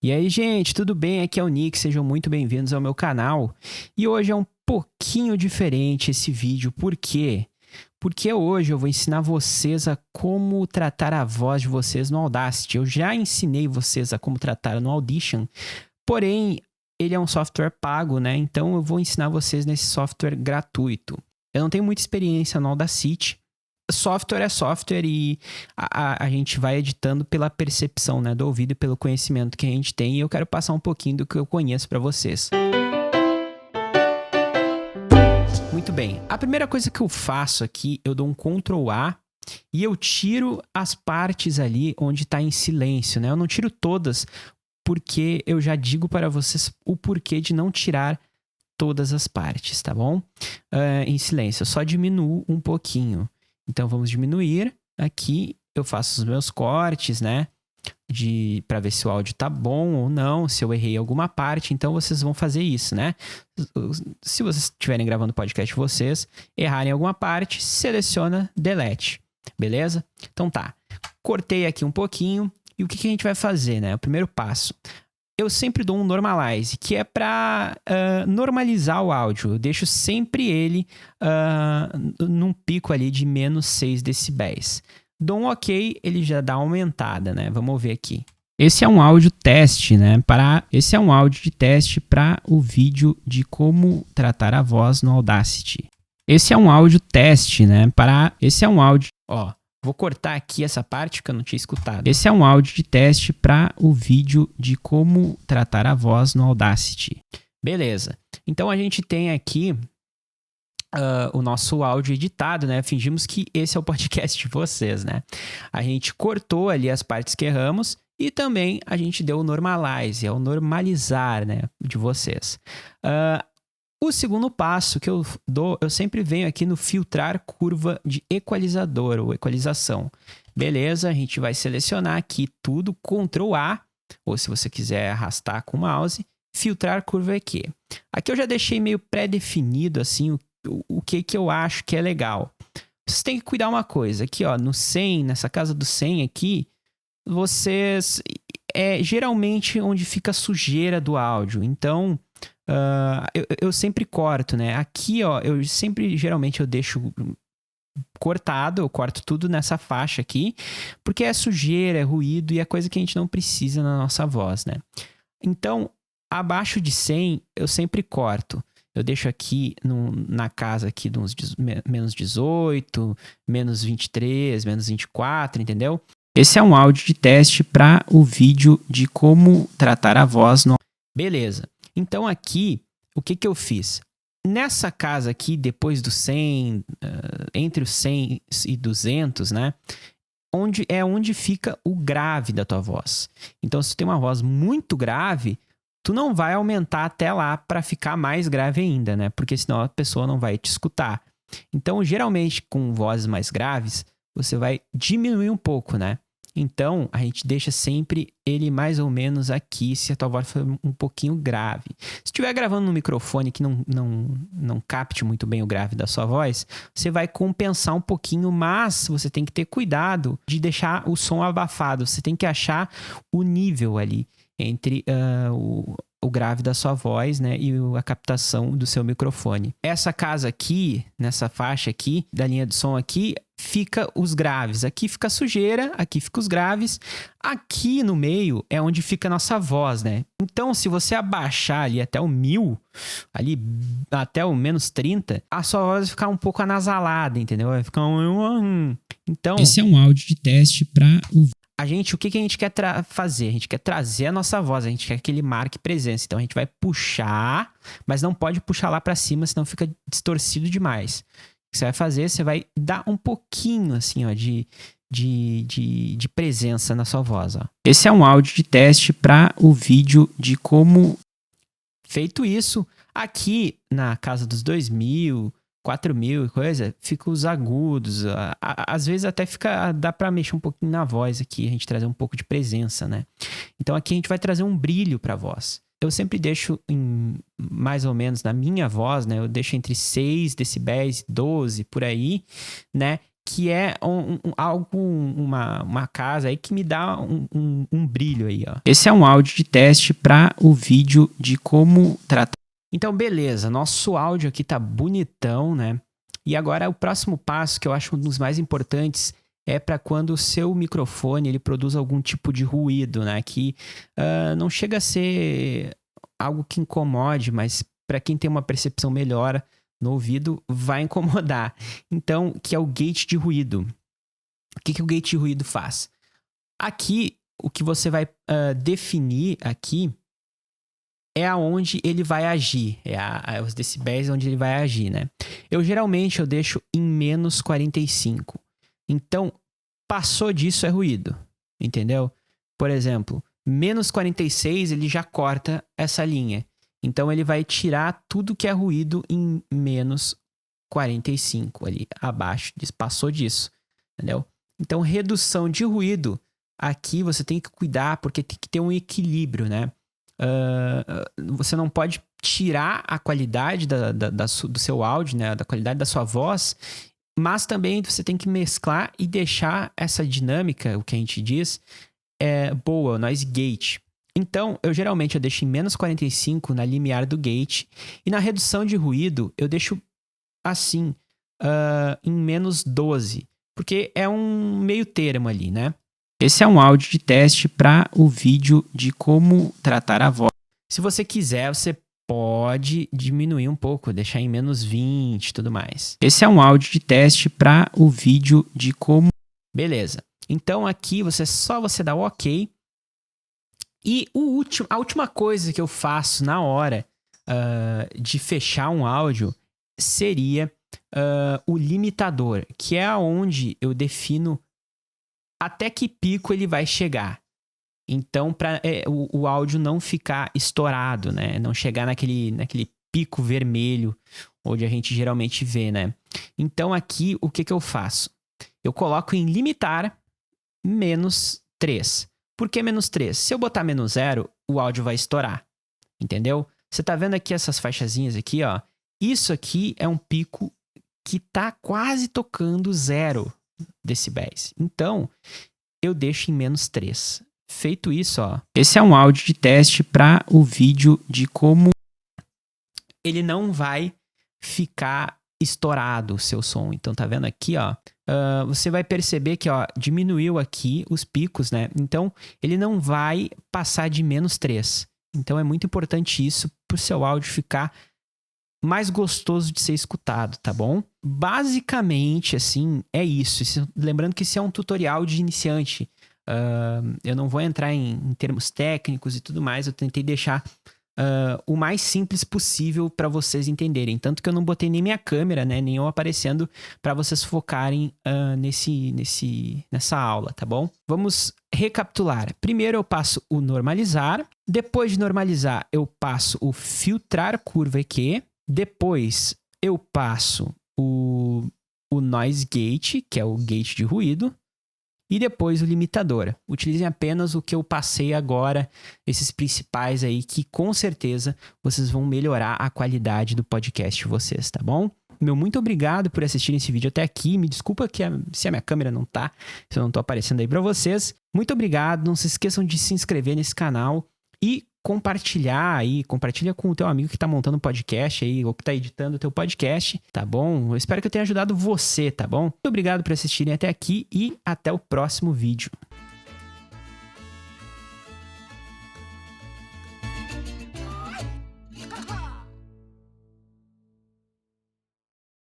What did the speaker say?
E aí, gente, tudo bem? Aqui é o Nick, sejam muito bem-vindos ao meu canal. E hoje é um pouquinho diferente esse vídeo, por quê? Porque hoje eu vou ensinar vocês a como tratar a voz de vocês no Audacity. Eu já ensinei vocês a como tratar no Audition, porém, ele é um software pago, né? Então eu vou ensinar vocês nesse software gratuito. Eu não tenho muita experiência no Audacity. Software é software e a gente vai editando pela percepção, né, do ouvido e pelo conhecimento que a gente tem. E eu quero passar um pouquinho do que eu conheço para vocês. Muito bem. A primeira coisa que eu faço aqui, eu dou um Ctrl A e eu tiro as partes ali onde está em silêncio, né? Eu não tiro todas, porque eu já digo para vocês o porquê de não tirar todas as partes, tá bom? Em silêncio, eu só diminuo um pouquinho. Então vamos diminuir. Aqui eu faço os meus cortes, né? Para ver se o áudio tá bom ou não, se eu errei alguma parte. Então vocês vão fazer isso, né? Se vocês estiverem gravando o podcast vocês, errarem alguma parte, seleciona Delete. Beleza? Então tá. Cortei aqui um pouquinho. E o que a gente vai fazer, né? O primeiro passo. Eu sempre dou um normalize, que é para normalizar o áudio. Eu deixo sempre ele num pico ali de menos 6 decibéis. Dou um ok, ele já dá uma aumentada, né? Vamos ver aqui. Esse é um áudio teste, né? Esse é um áudio de teste para o vídeo de como tratar a voz no Audacity. Esse é um áudio teste, né? Esse é um áudio... Ó, vou cortar aqui essa parte que eu não tinha escutado. Esse é um áudio de teste para o vídeo de como tratar a voz no Audacity. Beleza. Então a gente tem aqui o nosso áudio editado, né? Fingimos que esse é o podcast de vocês, né? A gente cortou ali as partes que erramos e também a gente deu o normalize, é o normalizar, né? De vocês. O segundo passo que eu dou, eu sempre venho aqui no filtrar curva de equalizador ou equalização. Beleza, a gente vai selecionar aqui tudo, Ctrl A, ou se você quiser arrastar com o mouse, filtrar curva aqui. Aqui eu já deixei meio pré-definido assim o que eu acho que é legal. Vocês têm que cuidar uma coisa, aqui ó, no 100, nessa casa do 100 aqui, vocês é geralmente onde fica a sujeira do áudio, então eu sempre corto, né? Aqui, ó, geralmente eu deixo cortado, eu corto tudo nessa faixa aqui, porque é sujeira, é ruído e é coisa que a gente não precisa na nossa voz, né? Então, abaixo de 100, eu sempre corto. Eu deixo aqui na casa aqui de uns menos 18, menos 23, menos 24, entendeu? Esse é um áudio de teste para o vídeo de como tratar a voz no... Beleza. Então aqui, o que eu fiz? Nessa casa aqui, depois do 100, entre os 100 e 200, né? Onde fica o grave da tua voz. Então, se tu tem uma voz muito grave, tu não vai aumentar até lá para ficar mais grave ainda, né? Porque senão a pessoa não vai te escutar. Então, geralmente, com vozes mais graves, você vai diminuir um pouco, né? Então, a gente deixa sempre ele mais ou menos aqui, se a tua voz for um pouquinho grave. Se estiver gravando no microfone que não capte muito bem o grave da sua voz, você vai compensar um pouquinho, mas você tem que ter cuidado de deixar o som abafado. Você tem que achar o nível ali entre o grave da sua voz, né, e a captação do seu microfone. Essa casa aqui, nessa faixa aqui, da linha de som aqui, fica os graves. Aqui fica a sujeira, aqui fica os graves. Aqui no meio é onde fica a nossa voz, né? Então, se você abaixar ali até o 1000, ali até o menos 30, a sua voz vai ficar um pouco anasalada, entendeu? Vai ficar Então, esse é um áudio de teste para o... o que a gente quer fazer? A gente quer trazer a nossa voz, a gente quer que ele marque presença. Então a gente vai puxar, mas não pode puxar lá para cima, senão fica distorcido demais. O que você vai fazer? Você vai dar um pouquinho assim, ó, de presença na sua voz. Ó. Esse é um áudio de teste para o vídeo de como... Feito isso, aqui na casa dos 2000... 4.000 e coisa, fica os agudos, às vezes até dá pra mexer um pouquinho na voz aqui, a gente trazer um pouco de presença, né? Então aqui a gente vai trazer um brilho pra voz. Eu sempre deixo mais ou menos na minha voz, né? Eu deixo entre 6 decibéis e 12, por aí, né? que é uma casa aí que me dá um brilho aí, ó. Esse é um áudio de teste para o vídeo de como tratar. Então, beleza, nosso áudio aqui tá bonitão, né? E agora o próximo passo, que eu acho um dos mais importantes, é para quando o seu microfone ele produz algum tipo de ruído, né? Que não chega a ser algo que incomode, mas para quem tem uma percepção melhor no ouvido, vai incomodar. Então, que é o gate de ruído. O que o gate de ruído faz? Aqui, o que você vai definir aqui é aonde ele vai agir. É os decibéis onde ele vai agir, né? Geralmente eu deixo em menos 45. Então, passou disso é ruído. Entendeu? Por exemplo, menos 46 ele já corta essa linha. Então, ele vai tirar tudo que é ruído em menos 45 ali abaixo. Passou disso. Entendeu? Então, redução de ruído, aqui você tem que cuidar porque tem que ter um equilíbrio, né? Você não pode tirar a qualidade do seu áudio, né? Da qualidade da sua voz, mas também você tem que mesclar e deixar essa dinâmica, o que a gente diz, boa, noise gate. Então, geralmente eu deixo em menos 45 na limiar do gate e na redução de ruído eu deixo assim, em menos 12, porque é um meio termo ali, né? Esse é um áudio de teste para o vídeo de como tratar a voz. Se você quiser, você pode diminuir um pouco, deixar em menos 20 e tudo mais. Esse é um áudio de teste para o vídeo de como... Beleza. Então aqui só você dá o OK. E a última coisa que eu faço na hora de fechar um áudio seria o limitador, que é onde eu defino até que pico ele vai chegar. Então, para o áudio não ficar estourado, né? Não chegar naquele pico vermelho, onde a gente geralmente vê, né? Então, aqui, o que eu faço? Eu coloco em limitar menos 3. Por que menos 3? Se eu botar menos 0, o áudio vai estourar. Entendeu? Você tá vendo aqui essas faixazinhas aqui, ó? Isso aqui é um pico que tá quase tocando 0 decibéis. Então, eu deixo em menos 3. Feito isso, ó. Esse é um áudio de teste para o vídeo de como... Ele não vai ficar estourado o seu som. Então, tá vendo aqui, ó? Você vai perceber que, ó, diminuiu aqui os picos, né? Então, ele não vai passar de menos 3. Então, é muito importante isso pro seu áudio ficar mais gostoso de ser escutado, tá bom? Basicamente, assim, é isso. Lembrando que esse é um tutorial de iniciante. Eu não vou entrar em termos técnicos e tudo mais. Eu tentei deixar o mais simples possível para vocês entenderem. Tanto que eu não botei nem minha câmera, né? Nem eu aparecendo para vocês focarem nessa aula, tá bom? Vamos recapitular. Primeiro eu passo o normalizar. Depois de normalizar, eu passo o filtrar curva EQ. Depois eu passo o noise gate, que é o gate de ruído. E depois o limitador. Utilizem apenas o que eu passei agora, esses principais aí, que com certeza vocês vão melhorar a qualidade do podcast de vocês, tá bom? Muito obrigado por assistirem esse vídeo até aqui. Me desculpa se a minha câmera não tá, se eu não tô aparecendo aí pra vocês. Muito obrigado. Não se esqueçam de se inscrever nesse canal e compartilha com o teu amigo que tá montando um podcast aí, ou que tá editando o teu podcast, tá bom? Eu espero que eu tenha ajudado você, tá bom? Muito obrigado por assistirem até aqui e até o próximo vídeo.